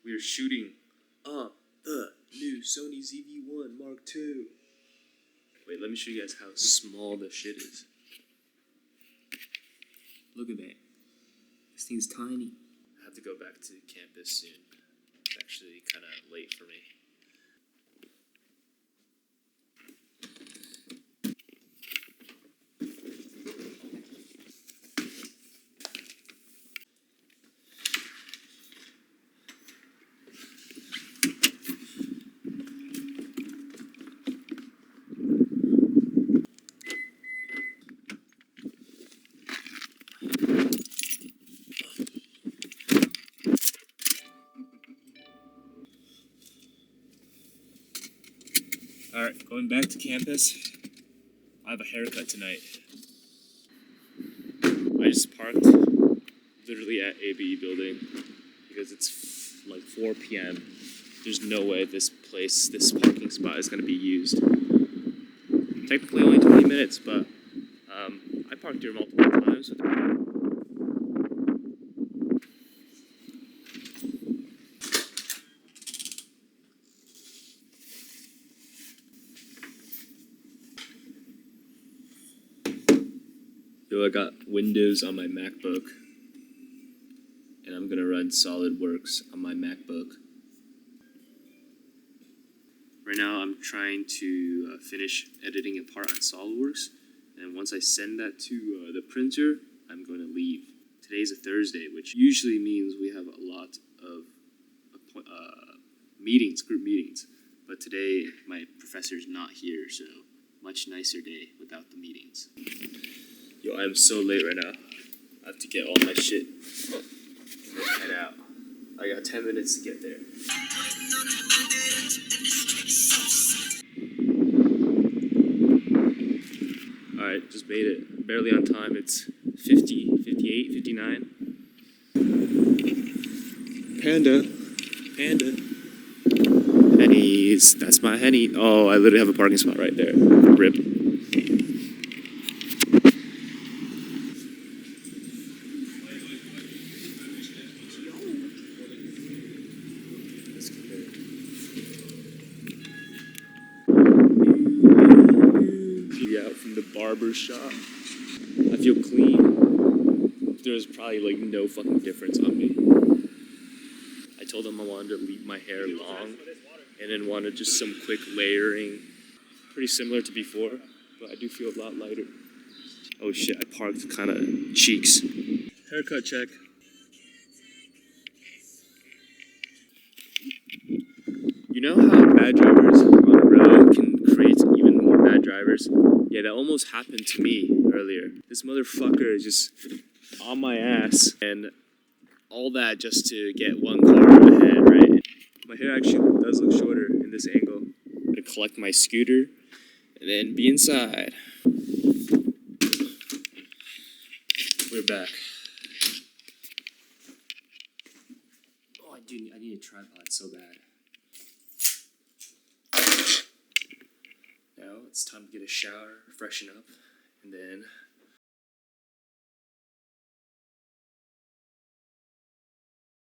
We are shooting the new Sony ZV-1 Mark II. Wait, let me show you guys how small the shit is. Look at that. This thing's tiny. I have to go back to campus soon. It's actually kind of late for me. Alright, going back to campus. I have a haircut tonight. I just parked literally at ABE building because it's like 4 p.m. There's no way this parking spot is going to be used. Technically only 20 minutes, but I parked here multiple times. Yo, I got Windows on my MacBook, and I'm gonna run SolidWorks on my MacBook. Right now, I'm trying to finish editing a part on SolidWorks, and once I send that to the printer, I'm going to leave. Today's a Thursday, which usually means we have a lot of meetings, group meetings, but today my professor's not here, so much nicer day without the meetings. Yo, I'm so late right now. I have to get all my shit and then head out. I got 10 minutes to get there. Alright, just made it. Barely on time. It's 50, 58, 59. Panda. Henny's. That's my Henny. Oh, I literally have a parking spot right there. Rip. Out from the barber shop. I feel clean. There's probably like no fucking difference on me. I told them I wanted to leave my hair long and then wanted just some quick layering. Pretty similar to before, but I do feel a lot lighter. Oh shit, I parked kind of cheeks. Haircut check. You know how bad drivers on the road can create even more bad drivers? Yeah, that almost happened to me earlier. This motherfucker is just on my ass, and all that just to get one car ahead, right? My hair actually does look shorter in this angle. I'm gonna collect my scooter, and then be inside. We're back. Oh, I need a tripod so bad. Now it's time to get a shower, freshen up, and then